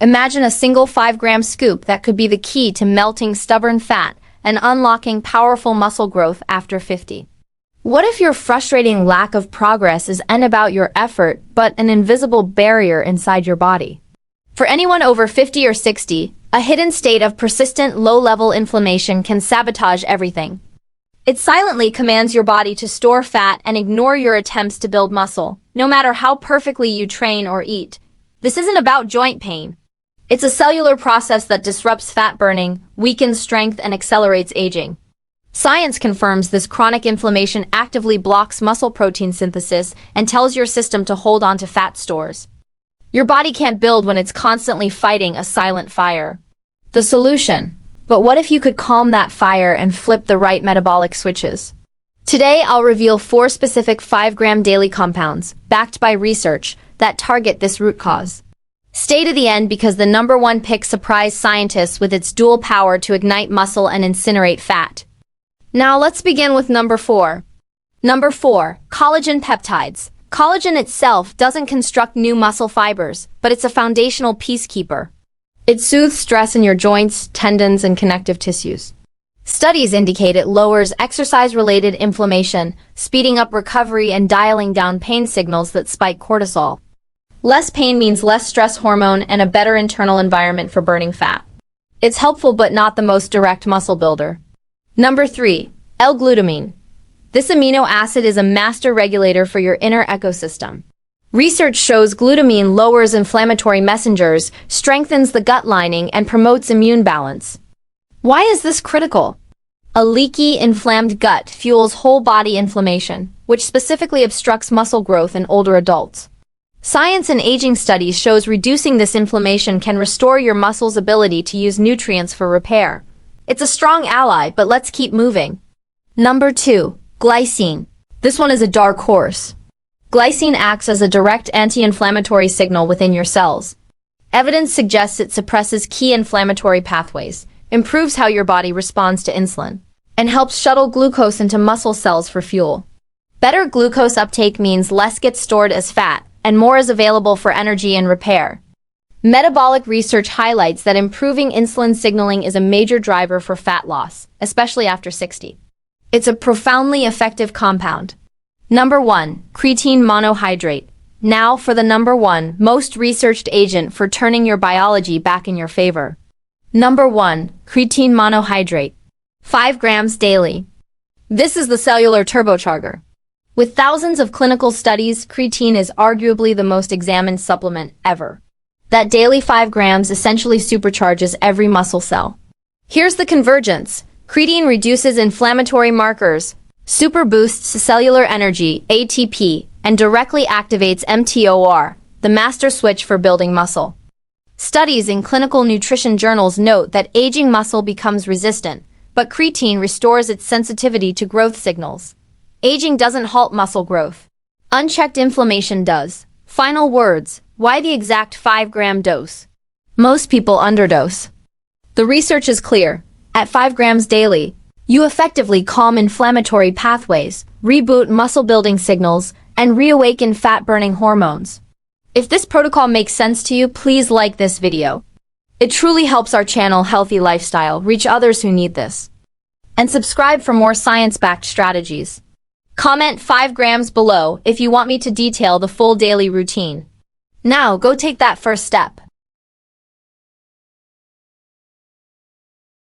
Imagine a single 5-gram scoop that could be the key to melting stubborn fat and unlocking powerful muscle growth after 50. What if your frustrating lack of progress isn't about your effort, but an invisible barrier inside your body? For anyone over 50 or 60, a hidden state of persistent low-level inflammation can sabotage everything. It silently commands your body to store fat and ignore your attempts to build muscle, no matter how perfectly you train or eat. This isn't about joint pain. It's a cellular process that disrupts fat burning, weakens strength, and accelerates aging. Science confirms this chronic inflammation actively blocks muscle protein synthesis and tells your system to hold on to fat stores. Your body can't build when it's constantly fighting a silent fire. The solution. But what if you could calm that fire and flip the right metabolic switches? Today, I'll reveal 4 specific 5-gram daily compounds, backed by research, that target this root cause. Stay to the end because the #1 pick surprised scientists with its dual power to ignite muscle and incinerate fat. Now let's begin with number 4. Number 4, collagen peptides. Collagen itself doesn't construct new muscle fibers, but it's a foundational peacekeeper. It soothes stress in your joints, tendons, and connective tissues. Studies indicate it lowers exercise-related inflammation, speeding up recovery and dialing down pain signals that spike cortisol. Less pain means less stress hormone and a better internal environment for burning fat. It's helpful but not the most direct muscle builder. Number 3, L-glutamine. This amino acid is a master regulator for your inner ecosystem. Research shows glutamine lowers inflammatory messengers, strengthens the gut lining, and promotes immune balance. Why is this critical? A leaky, inflamed gut fuels whole body inflammation, which specifically obstructs muscle growth in older adults. Science and aging studies shows reducing this inflammation can restore your muscles' ability to use nutrients for repair. It's a strong ally, but let's keep moving. Number 2, glycine. This one is a dark horse. Glycine acts as a direct anti-inflammatory signal within your cells. Evidence suggests it suppresses key inflammatory pathways, improves how your body responds to insulin, and helps shuttle glucose into muscle cells for fuel. Better glucose uptake means less gets stored as fat, and more is available for energy and repair. Metabolic research highlights that improving insulin signaling is a major driver for fat loss, especially after 60. It's a profoundly effective compound. Number 1, creatine monohydrate. Now for the #1 most researched agent for turning your biology back in your favor. Number 1, creatine monohydrate. 5 grams daily. This is the cellular turbocharger. With thousands of clinical studies, creatine is arguably the most examined supplement ever. That daily 5 grams essentially supercharges every muscle cell. Here's the convergence. Creatine reduces inflammatory markers, super boosts cellular energy, ATP, and directly activates mTOR, the master switch for building muscle. Studies in clinical nutrition journals note that aging muscle becomes resistant, but creatine restores its sensitivity to growth signals. Aging doesn't halt muscle growth. Unchecked inflammation does. Final words, why the exact 5-gram dose? Most people underdose. The research is clear. At 5 grams daily, you effectively calm inflammatory pathways, reboot muscle-building signals, and reawaken fat-burning hormones. If this protocol makes sense to you, please like this video. It truly helps our channel Healthy Lifestyle reach others who need this. And subscribe for more science-backed strategies. Comment 5 grams below if you want me to detail the full daily routine. Now, go take that first step.